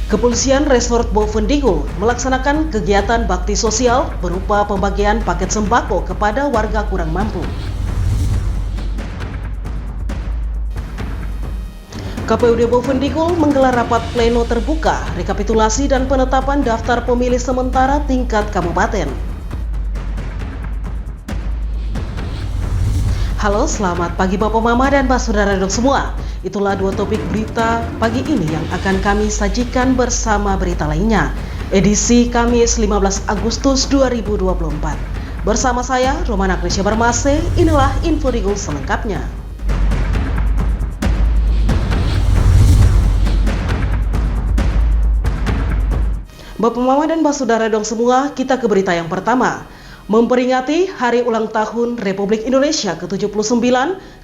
Kepolisian Resort Bovendigul melaksanakan kegiatan bakti sosial berupa pembagian paket sembako kepada warga kurang mampu. KPUD Bovendigul menggelar rapat pleno terbuka, rekapitulasi dan penetapan daftar pemilih sementara tingkat kabupaten. Halo, selamat pagi Bapak Mama dan Mbak Saudara dok semua. Itulah dua topik berita pagi ini yang akan kami sajikan bersama berita lainnya. Edisi Kamis 15 Agustus 2024. Bersama saya, Romana Krisya Barmase, inilah info Digul selengkapnya. Bapak Mama dan Mbak Saudara dong semua, kita ke berita yang pertama. Memperingati Hari Ulang Tahun Republik Indonesia ke-79,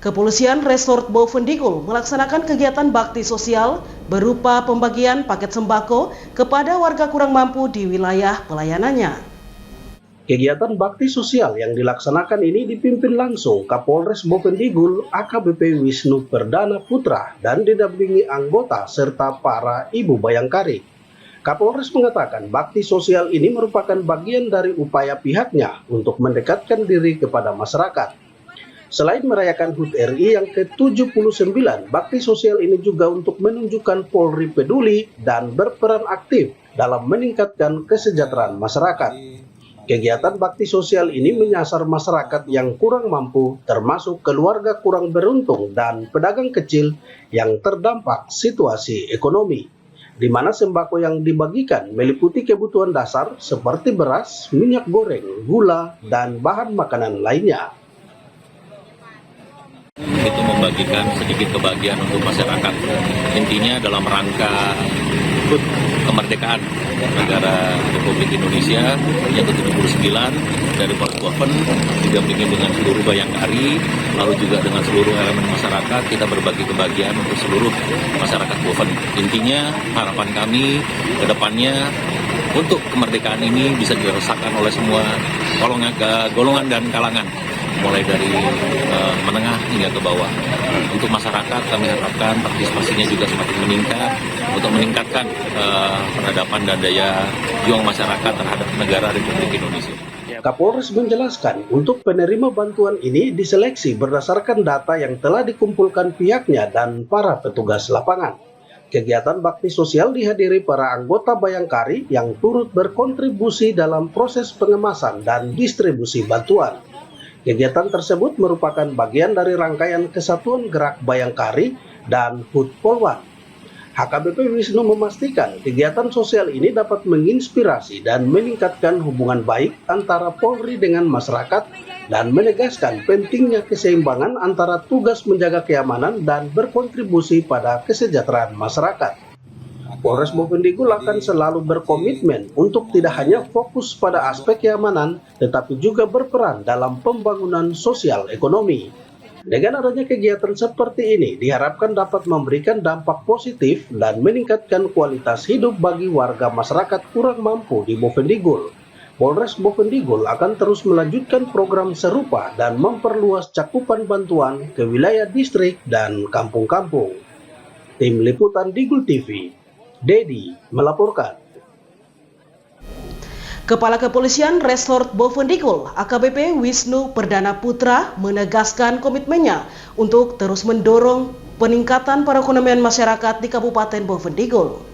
Kepolisian Resort Bovendigul melaksanakan kegiatan bakti sosial berupa pembagian paket sembako kepada warga kurang mampu di wilayah pelayanannya. Kegiatan bakti sosial yang dilaksanakan ini dipimpin langsung Kapolres Bovendigul AKBP Wisnu Perdana Putra dan didampingi anggota serta para ibu bayangkari. Kapolres mengatakan bakti sosial ini merupakan bagian dari upaya pihaknya untuk mendekatkan diri kepada masyarakat. Selain merayakan HUT RI yang ke-79, bakti sosial ini juga untuk menunjukkan Polri peduli dan berperan aktif dalam meningkatkan kesejahteraan masyarakat. Kegiatan bakti sosial ini menyasar masyarakat yang kurang mampu, termasuk keluarga kurang beruntung dan pedagang kecil yang terdampak situasi ekonomi, di mana sembako yang dibagikan meliputi kebutuhan dasar seperti beras, minyak goreng, gula, dan bahan makanan lainnya. Itu membagikan sedikit kebahagiaan untuk masyarakat. Intinya dalam rangka HUT kemerdekaan negara Republik Indonesia yang ke-79 dari Boven didampingi dengan seluruh bayangkari, lalu juga dengan seluruh elemen masyarakat, kita berbagi kebahagiaan untuk seluruh masyarakat Boven. Intinya harapan kami ke depannya untuk kemerdekaan ini bisa dirasakan oleh semua golongan dan kalangan, mulai dari menengah hingga ke bawah. Untuk masyarakat kami harapkan partisipasinya juga semakin meningkat untuk meningkatkan peradaban dan daya juang masyarakat terhadap negara Republik Indonesia. Kapolres menjelaskan untuk penerima bantuan ini diseleksi berdasarkan data yang telah dikumpulkan pihaknya dan para petugas lapangan. Kegiatan bakti sosial dihadiri para anggota bayangkari yang turut berkontribusi dalam proses pengemasan dan distribusi bantuan. Kegiatan tersebut merupakan bagian dari rangkaian Kesatuan Gerak Bayangkari dan HUT Polwan. HKBP Wisnu memastikan kegiatan sosial ini dapat menginspirasi dan meningkatkan hubungan baik antara Polri dengan masyarakat dan menegaskan pentingnya keseimbangan antara tugas menjaga keamanan dan berkontribusi pada kesejahteraan masyarakat. Polres Bovendigul akan selalu berkomitmen untuk tidak hanya fokus pada aspek keamanan, tetapi juga berperan dalam pembangunan sosial ekonomi. Dengan adanya kegiatan seperti ini, diharapkan dapat memberikan dampak positif dan meningkatkan kualitas hidup bagi warga masyarakat kurang mampu di Bovendigul. Polres Bovendigul akan terus melanjutkan program serupa dan memperluas cakupan bantuan ke wilayah distrik dan kampung-kampung. Tim Liputan Digul TV, Dedi melaporkan. Kepala Kepolisian Resort Bovendigul AKBP Wisnu Perdana Putra menegaskan komitmennya untuk terus mendorong peningkatan perekonomian masyarakat di Kabupaten Bovendigul.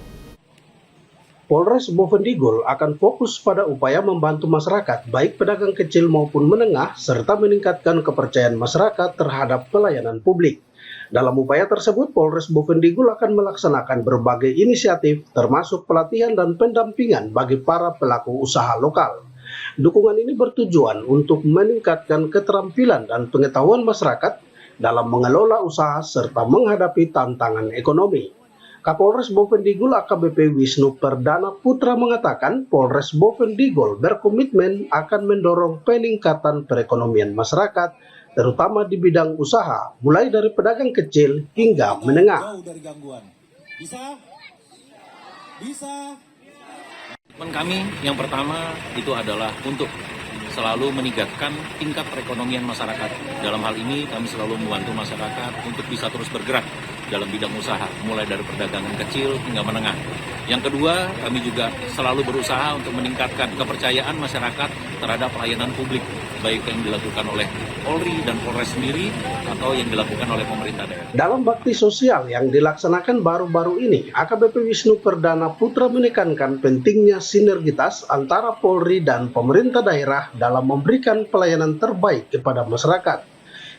Polres Bovendigul akan fokus pada upaya membantu masyarakat, baik pedagang kecil maupun menengah, serta meningkatkan kepercayaan masyarakat terhadap pelayanan publik. Dalam upaya tersebut, Polres Bovendigul akan melaksanakan berbagai inisiatif, termasuk pelatihan dan pendampingan bagi para pelaku usaha lokal. Dukungan ini bertujuan untuk meningkatkan keterampilan dan pengetahuan masyarakat dalam mengelola usaha serta menghadapi tantangan ekonomi. Kapolres Bovendigul AKBP Wisnu Perdana Putra mengatakan Polres Bovendigul berkomitmen akan mendorong peningkatan perekonomian masyarakat, terutama di bidang usaha, mulai dari pedagang kecil hingga menengah. Komitmen kami yang pertama itu adalah untuk selalu meningkatkan tingkat perekonomian masyarakat. Dalam hal ini kami selalu membantu masyarakat untuk bisa terus bergerak dalam bidang usaha, mulai dari perdagangan kecil hingga menengah. Yang kedua, kami juga selalu berusaha untuk meningkatkan kepercayaan masyarakat terhadap pelayanan publik, baik yang dilakukan oleh Polri dan Polres sendiri atau yang dilakukan oleh pemerintah daerah. Dalam bakti sosial yang dilaksanakan baru-baru ini, AKBP Wisnu Perdana Putra menekankan pentingnya sinergitas antara Polri dan pemerintah daerah dalam memberikan pelayanan terbaik kepada masyarakat.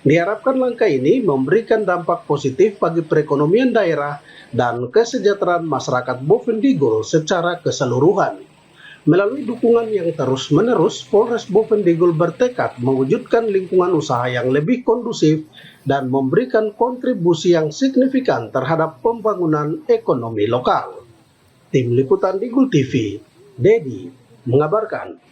Diharapkan langkah ini memberikan dampak positif bagi perekonomian daerah dan kesejahteraan masyarakat Bovendigul secara keseluruhan. Melalui dukungan yang terus-menerus, Polres Bovendigul bertekad mewujudkan lingkungan usaha yang lebih kondusif dan memberikan kontribusi yang signifikan terhadap pembangunan ekonomi lokal. Tim Liputan Digul TV, Dedi, mengabarkan.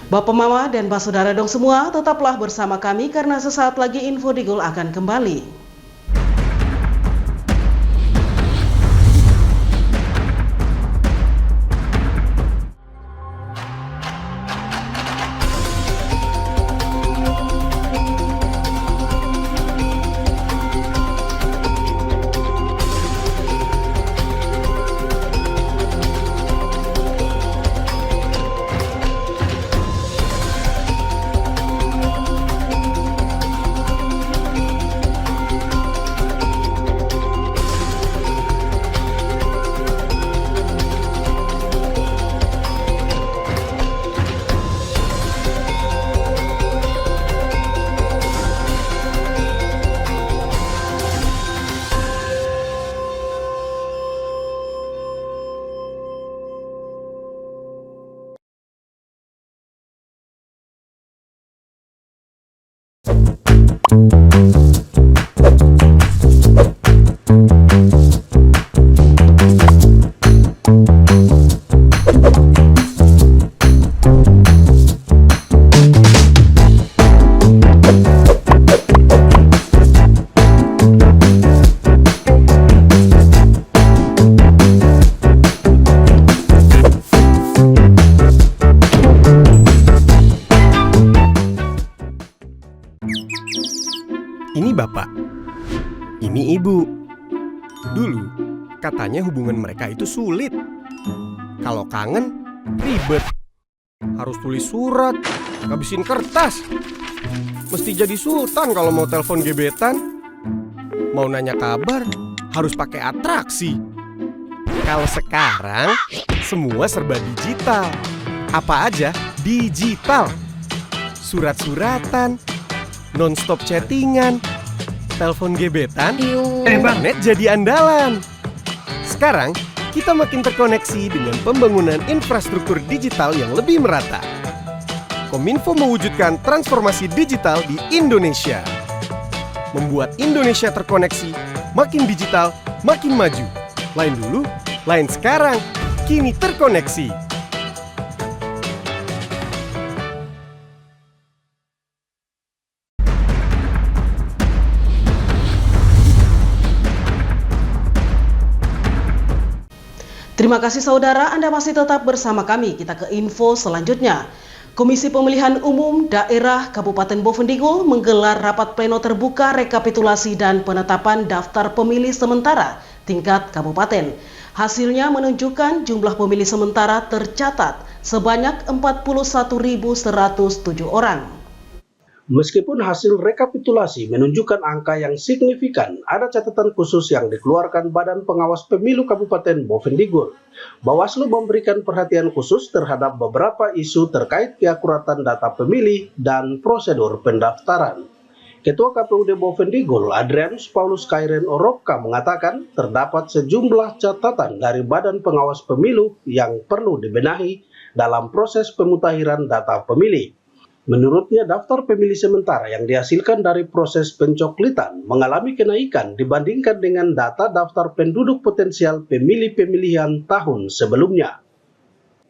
Bapak Mama dan Pak Saudara dong semua, tetaplah bersama kami karena sesaat lagi Info Digul akan kembali. Ini bapak, ini ibu. Dulu katanya hubungan mereka itu sulit. Kalau kangen, ribet. Harus tulis surat, ngabisin kertas. Mesti jadi sultan kalau mau telepon gebetan. Mau nanya kabar, harus pakai atraksi. Kalau sekarang, semua serba digital. Apa aja digital. Surat-suratan, non-stop chattingan, telepon gebetan, internet jadi andalan. Sekarang, kita makin terkoneksi dengan pembangunan infrastruktur digital yang lebih merata. Kominfo mewujudkan transformasi digital di Indonesia. Membuat Indonesia terkoneksi, makin digital, makin maju. Lain dulu, lain sekarang, kini terkoneksi. Terima kasih saudara, Anda masih tetap bersama kami. Kita ke info selanjutnya. Komisi Pemilihan Umum Daerah Kabupaten Bovendigul menggelar rapat pleno terbuka rekapitulasi dan penetapan daftar pemilih sementara tingkat kabupaten. Hasilnya menunjukkan jumlah pemilih sementara tercatat sebanyak 41.107 orang. Meskipun hasil rekapitulasi menunjukkan angka yang signifikan, ada catatan khusus yang dikeluarkan Badan Pengawas Pemilu Kabupaten Bovendigul. Bawaslu memberikan perhatian khusus terhadap beberapa isu terkait keakuratan data pemilih dan prosedur pendaftaran. Ketua KPUD Bovendigul, Adrianus Paulus Kairen Orokka mengatakan terdapat sejumlah catatan dari Badan Pengawas Pemilu yang perlu dibenahi dalam proses pemutahiran data pemilih. Menurutnya, daftar pemilih sementara yang dihasilkan dari proses pencoklitan mengalami kenaikan dibandingkan dengan data daftar penduduk potensial pemilih pemilihan tahun sebelumnya.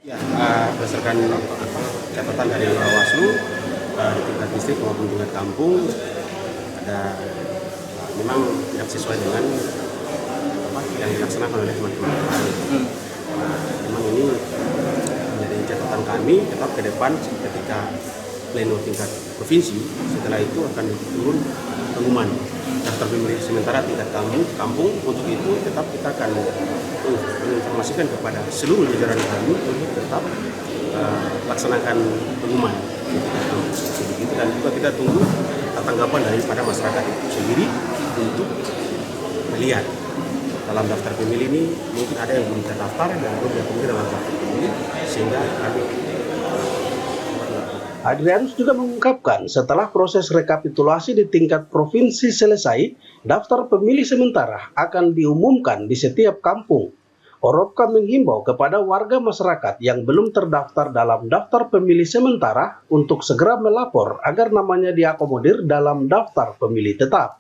Ya, berdasarkan catatan dari Bawaslu di tingkat distrik maupun tingkat kampung, ada memang tidak sesuai dengan yang dilaksanakan oleh teman-teman. Memang ini menjadi catatan kami tetap ke depan ketika pleno tingkat provinsi, setelah itu akan turun pengumuman daftar pemilih sementara tingkat kampung. Untuk itu tetap kita akan menginformasikan kepada seluruh jajaran kami untuk tetap laksanakan pengumuman di tingkat kampung. Begitu, dan juga kita tunggu tanggapan daripada masyarakat itu sendiri untuk melihat dalam daftar pemilih ini mungkin ada yang belum terdaftar dan belum terpilih dalam daftar pemilih, sehingga kami Adrianus juga mengungkapkan setelah proses rekapitulasi di tingkat provinsi selesai, daftar pemilih sementara akan diumumkan di setiap kampung. Oropka menghimbau kepada warga masyarakat yang belum terdaftar dalam daftar pemilih sementara untuk segera melapor agar namanya diakomodir dalam daftar pemilih tetap.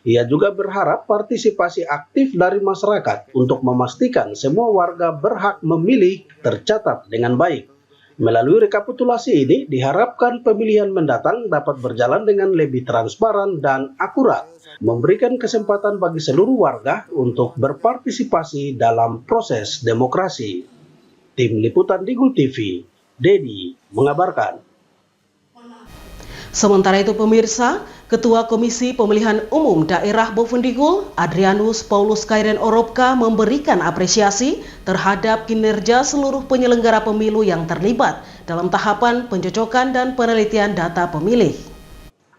Ia juga berharap partisipasi aktif dari masyarakat untuk memastikan semua warga berhak memilih tercatat dengan baik. Melalui rekapitulasi ini, diharapkan pemilihan mendatang dapat berjalan dengan lebih transparan dan akurat, memberikan kesempatan bagi seluruh warga untuk berpartisipasi dalam proses demokrasi. Tim Liputan Digul TV, Dedi mengabarkan. Sementara itu pemirsa, Ketua Komisi Pemilihan Umum Daerah Bovendigul, Adrianus Paulus Kairen Oropka memberikan apresiasi terhadap kinerja seluruh penyelenggara pemilu yang terlibat dalam tahapan pencocokan dan penelitian data pemilih.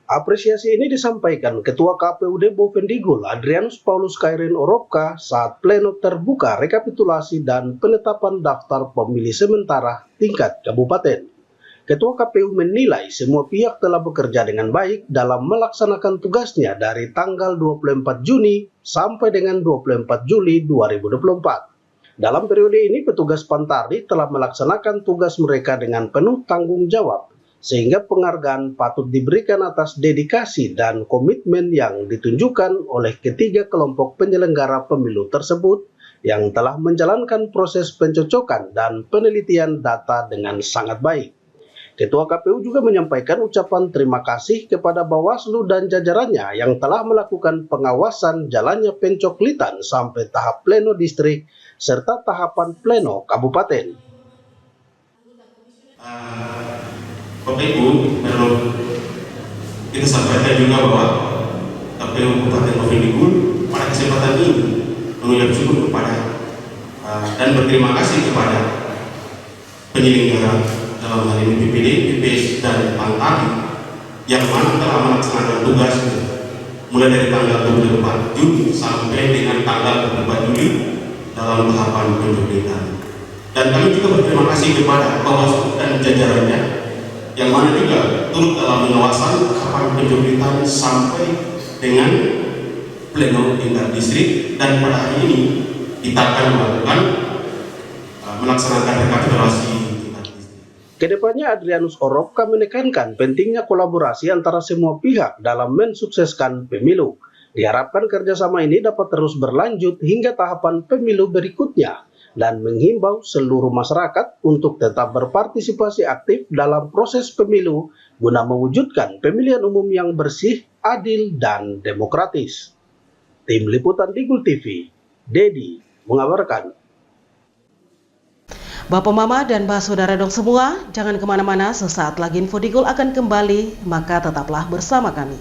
Apresiasi ini disampaikan Ketua KPUD Bovendigul, Adrianus Paulus Kairen Oropka saat pleno terbuka rekapitulasi dan penetapan daftar pemilih sementara tingkat kabupaten. Ketua KPU menilai semua pihak telah bekerja dengan baik dalam melaksanakan tugasnya dari tanggal 24 Juni sampai dengan 24 Juli 2024. Dalam periode ini, petugas Pantardi telah melaksanakan tugas mereka dengan penuh tanggung jawab, sehingga penghargaan patut diberikan atas dedikasi dan komitmen yang ditunjukkan oleh ketiga kelompok penyelenggara pemilu tersebut yang telah menjalankan proses pencocokan dan penelitian data dengan sangat baik. Ketua KPU juga menyampaikan ucapan terima kasih kepada Bawaslu dan jajarannya yang telah melakukan pengawasan jalannya pencoklitan sampai tahap pleno distrik serta tahapan pleno kabupaten. Bapak Ibu, perlu kita sampaikan juga bahwa KPU Kabupaten Bovendigul pada kesempatan ini mengucap syukur kepada dan berterima kasih kepada penyelenggara dalam hal ini BPD, BPS, dan Pantardi yang mana telah melaksanakan tugas mulai dari tanggal 24 Juni sampai dengan tanggal 24 Juli dalam tahapan pencoblosan. Dan kami juga berterima kasih kepada Bawaslu dan jajarannya yang mana juga turut dalam pengawasan tahapan pencoblosan sampai dengan pleno tingkat distrik, dan pada hari ini kita akan melakukan melaksanakan rekapitulasi. Kedepannya Adrianus Oropka menekankan pentingnya kolaborasi antara semua pihak dalam mensukseskan pemilu. Diharapkan kerjasama ini dapat terus berlanjut hingga tahapan pemilu berikutnya dan menghimbau seluruh masyarakat untuk tetap berpartisipasi aktif dalam proses pemilu guna mewujudkan pemilihan umum yang bersih, adil, dan demokratis. Tim Liputan Digul TV, Dedi mengabarkan. Bapak Mama dan Mbak Saudara dong semua, jangan kemana-mana, sesaat lagi Info Digul akan kembali, maka tetaplah bersama kami.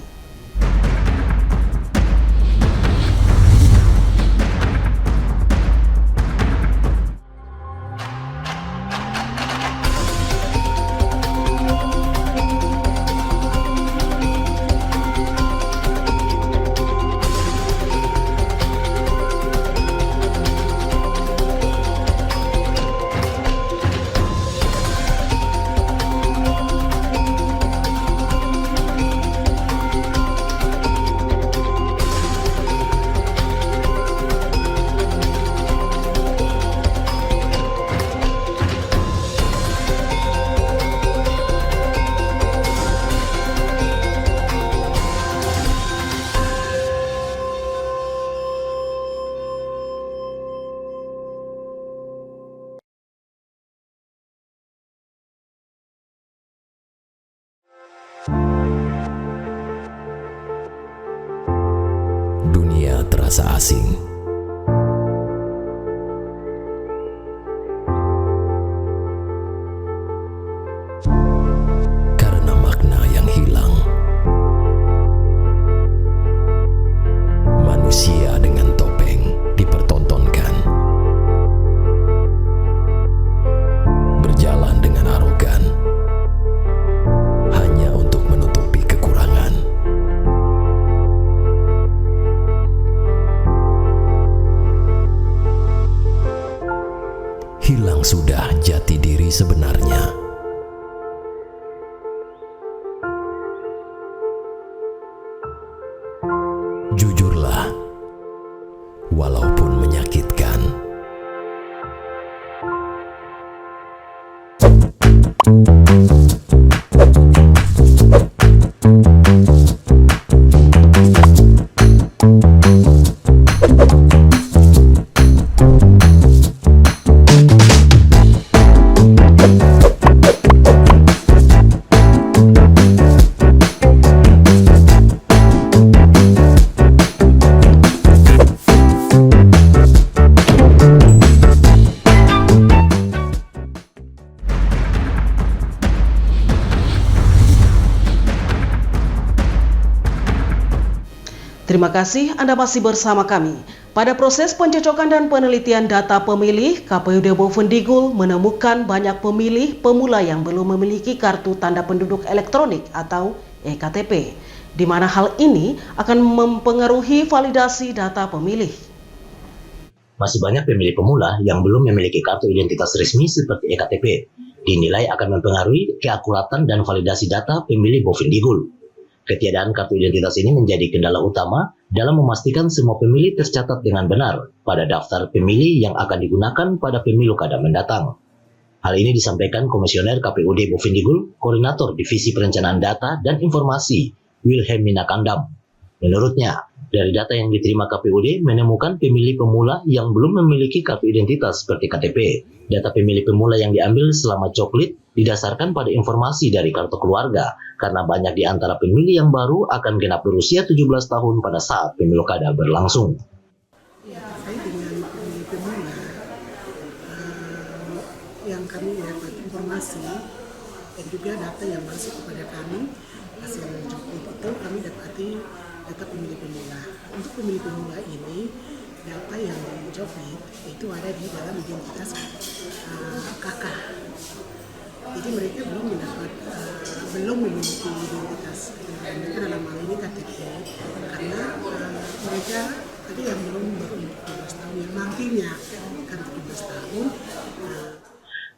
Dunia terasa asing. Karena makna yang hilang. memang sudah jati diri sebenarnya. Jujurlah, walaupun menyakitkan. Terima kasih Anda masih bersama kami. Pada proses pencocokan dan penelitian data pemilih, KPUD Bovendigul menemukan banyak pemilih pemula yang belum memiliki kartu tanda penduduk elektronik atau EKTP, di mana hal ini akan mempengaruhi validasi data pemilih. Masih banyak pemilih pemula yang belum memiliki kartu identitas resmi seperti EKTP, dinilai akan mempengaruhi keakuratan dan validasi data pemilih Bovendigul. Ketiadaan kartu identitas ini menjadi kendala utama dalam memastikan semua pemilih tercatat dengan benar pada daftar pemilih yang akan digunakan pada pemilu kada mendatang. Hal ini disampaikan Komisioner KPUD Bovendigul, Koordinator Divisi Perencanaan Data dan Informasi, Wilhelmina Kandam. Menurutnya, dari data yang diterima KPUD menemukan pemilih pemula yang belum memiliki kartu identitas seperti KTP. Data pemilih pemula yang diambil selama coklit didasarkan pada informasi dari kartu keluarga, karena banyak di antara pemilih yang baru akan genap berusia 17 tahun pada saat pemilu kada berlangsung. Ya, terkait dengan pemilih pemula, yang kami dapat informasi dan juga data yang masuk kepada kami, hasil coklit itu kami dapati data pemilih pemula. Untuk pemilih pemula ini, data yang dicoklit itu ada di dalam identitas KK. Jadi mereka belum memiliki identitas mereka dalam hal ini KTP, karena mereka tadi yang belum berumur 17 tahun, yang nantinya akan 17 tahun.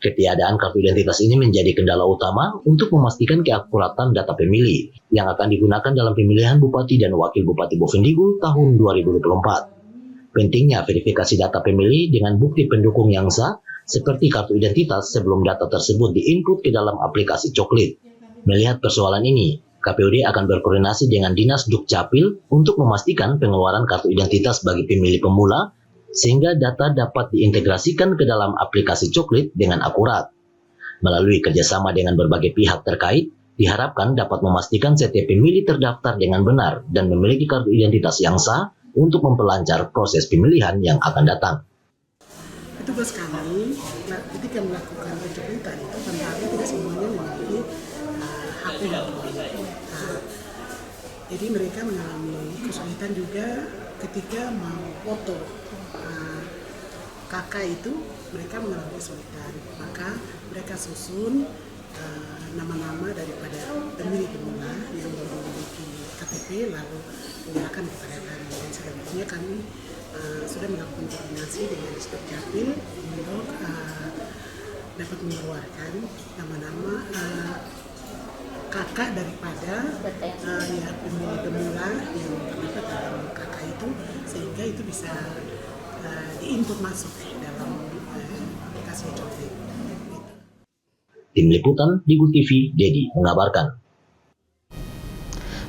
Ketiadaan kartu identitas ini menjadi kendala utama untuk memastikan keakuratan data pemilih yang akan digunakan dalam pemilihan Bupati dan Wakil Bupati Bovendigul tahun 2024. Pentingnya verifikasi data pemilih dengan bukti pendukung yang sah, seperti kartu identitas sebelum data tersebut diinput ke dalam aplikasi coklit. Melihat persoalan ini, KPUD akan berkoordinasi dengan Dinas Dukcapil untuk memastikan pengeluaran kartu identitas bagi pemilih pemula, sehingga data dapat diintegrasikan ke dalam aplikasi coklit dengan akurat. Melalui kerjasama dengan berbagai pihak terkait, diharapkan dapat memastikan setiap pemilih terdaftar dengan benar dan memiliki kartu identitas yang sah untuk memperlancar proses pemilihan yang akan datang. Petugas kami ketika melakukan pencoklitan itu tentunya tidak semuanya memiliki HP Android. Jadi mereka mengalami kesulitan juga ketika mau foto KK itu, mereka mengalami kesulitan. Maka mereka susun nama-nama daripada pemilih pemula yang belum memiliki KTP lalu menyerahkan kepada kami. Dan selanjutnya kami sudah melakukan koordinasi dengan Dukcapil untuk dapat mengeluarkan nama-nama kakak daripada ya pemilih pemula yang terdapat dalam kakak itu, sehingga itu bisa diinput masuk dalam aplikasi coklit. Tim Liputan Digul TV, Dedi mengabarkan.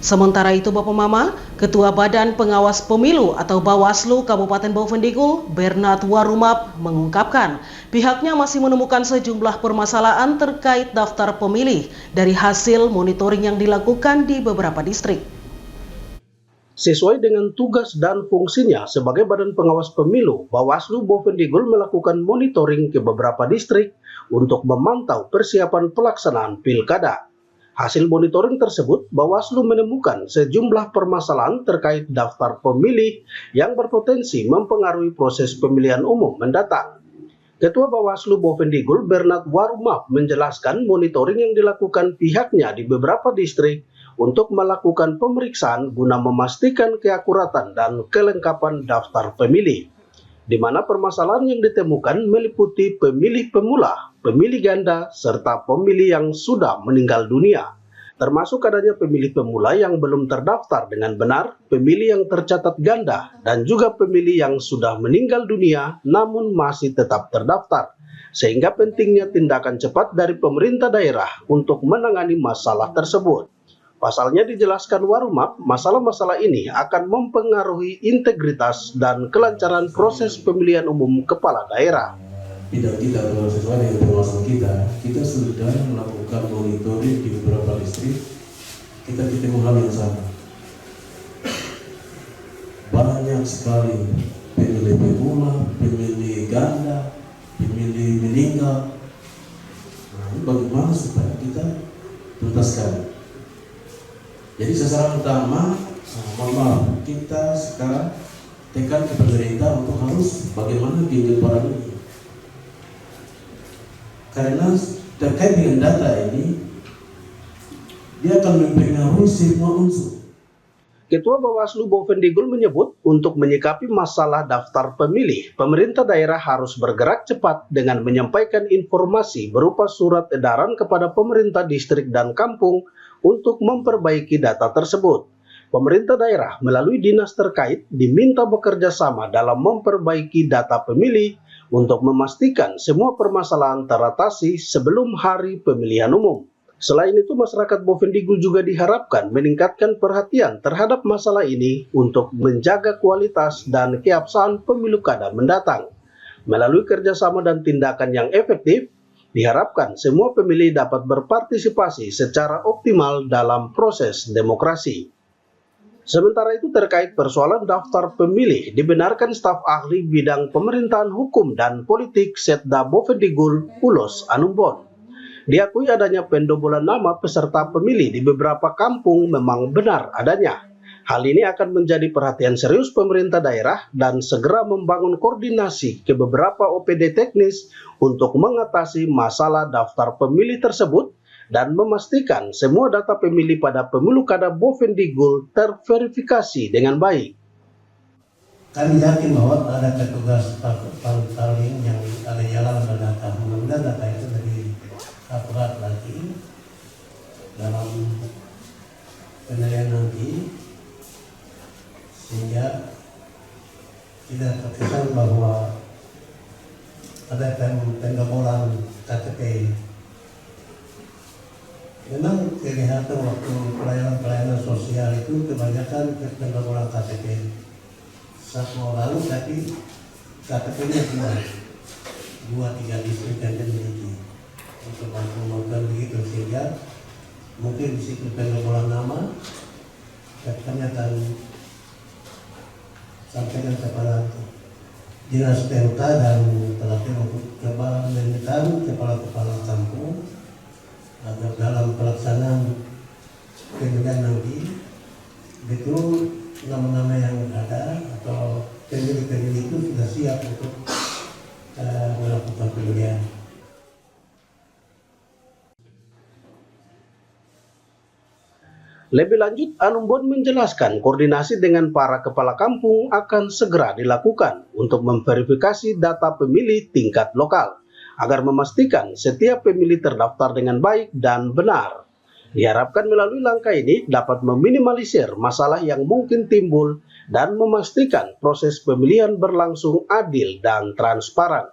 Sementara itu Bapak Mama, Ketua Badan Pengawas Pemilu atau Bawaslu Kabupaten Bovendigul, Bernard Warumap, mengungkapkan pihaknya masih menemukan sejumlah permasalahan terkait daftar pemilih dari hasil monitoring yang dilakukan di beberapa distrik. Sesuai dengan tugas dan fungsinya sebagai Badan Pengawas Pemilu, Bawaslu Bovendigul melakukan monitoring ke beberapa distrik untuk memantau persiapan pelaksanaan pilkada. Hasil monitoring tersebut, Bawaslu menemukan sejumlah permasalahan terkait daftar pemilih yang berpotensi mempengaruhi proses pemilihan umum mendatang. Ketua Bawaslu Bovendigul, Bernard Warumap, menjelaskan monitoring yang dilakukan pihaknya di beberapa distrik untuk melakukan pemeriksaan guna memastikan keakuratan dan kelengkapan daftar pemilih. di mana permasalahan yang ditemukan meliputi pemilih pemula, pemilih ganda, serta pemilih yang sudah meninggal dunia, termasuk adanya pemilih pemula yang belum terdaftar dengan benar, pemilih yang tercatat ganda, dan juga pemilih yang sudah meninggal dunia namun masih tetap terdaftar, sehingga pentingnya tindakan cepat dari pemerintah daerah untuk menangani masalah tersebut. Pasalnya dijelaskan Warumap, masalah-masalah ini akan mempengaruhi integritas dan kelancaran proses pemilihan umum kepala daerah. Tidak kita sesuai dengan pengawasan kita sudah melakukan monitoring di beberapa distrik, kita ketemu hal yang sama. Banyak sekali pemilih pemula, pemilih ganda, pemilih meninggal. Nah, ini bagaimana supaya kita tuntaskan? Jadi sasaran utama, kita sekarang tekan ke pemerintah untuk harus bagaimana penyebaran ini. Karena terkait dengan data ini, dia akan mempengaruhi semua unsur. Ketua Bawaslu Bovendigul menyebut untuk menyikapi masalah daftar pemilih, pemerintah daerah harus bergerak cepat dengan menyampaikan informasi berupa surat edaran kepada pemerintah distrik dan kampung untuk memperbaiki data tersebut. Pemerintah daerah melalui dinas terkait diminta bekerja sama dalam memperbaiki data pemilih untuk memastikan semua permasalahan teratasi sebelum hari pemilihan umum. Selain itu, masyarakat Bovendigul juga diharapkan meningkatkan perhatian terhadap masalah ini untuk menjaga kualitas dan keabsahan pemilu kada mendatang. Melalui kerjasama dan tindakan yang efektif, diharapkan semua pemilih dapat berpartisipasi secara optimal dalam proses demokrasi. Sementara itu, terkait persoalan daftar pemilih, dibenarkan staf ahli bidang pemerintahan hukum dan politik Setda Bovendigul, Ulos Anumbon. Diakui adanya pendobolan nama peserta pemilih di beberapa kampung memang benar adanya. Hal ini akan menjadi perhatian serius pemerintah daerah dan segera membangun koordinasi ke beberapa OPD teknis untuk mengatasi masalah daftar pemilih tersebut dan memastikan semua data pemilih pada pemilu kada Bovendigul terverifikasi dengan baik. Kami yakin bahwa ada petugas paling yang ada jalan data, mudah-mudahan data itu dari aparat lagi dalam penilaian nanti, sehingga tidak terkesan bahwa ada pendobolan KTP. Memang kelihatan waktu pelayanan sosial itu kebanyakan pendobolan KTP. Satu orang tapi KTP-nya cuma 2-3 distrik yang dimiliki untuk mampu begitu, sehingga mungkin di situ pendobolan nama kami akan sampaikan kepada dinas PMK dan terlatih untuk coba menekan kepala-kepala kampung agar dalam pelaksanaan pemilihan nanti betul nama-nama yang ada atau pemilih-pemilih itu sudah siap untuk melakukan pemilihan. Lebih lanjut, Anumbon menjelaskan koordinasi dengan para kepala kampung akan segera dilakukan untuk memverifikasi data pemilih tingkat lokal, agar memastikan setiap pemilih terdaftar dengan baik dan benar. Diharapkan melalui langkah ini dapat meminimalisir masalah yang mungkin timbul dan memastikan proses pemilihan berlangsung adil dan transparan.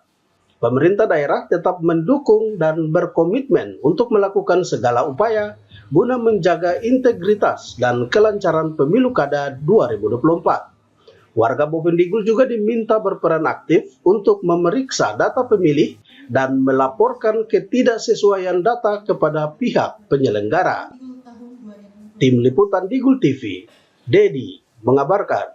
Pemerintah daerah tetap mendukung dan berkomitmen untuk melakukan segala upaya guna menjaga integritas dan kelancaran pemilu kada 2024. Warga Bovendigul juga diminta berperan aktif untuk memeriksa data pemilih dan melaporkan ketidaksesuaian data kepada pihak penyelenggara. Tim Liputan Digul TV, Dedi mengabarkan.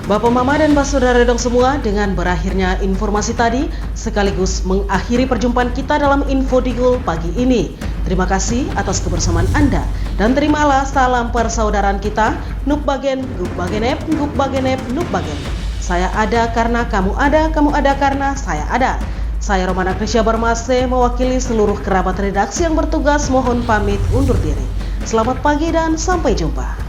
Bapak Mama dan Pak Saudara dong semua, dengan berakhirnya informasi tadi sekaligus mengakhiri perjumpaan kita dalam Info Digul pagi ini. Terima kasih atas kebersamaan Anda dan terimalah salam persaudaraan kita. Nuk bagen, guk bagenep, guk bagenep, nuk bagen. Saya ada karena kamu ada karena saya ada. Saya Romana Krisya Barmase mewakili seluruh kerabat redaksi yang bertugas mohon pamit undur diri. Selamat pagi dan sampai jumpa.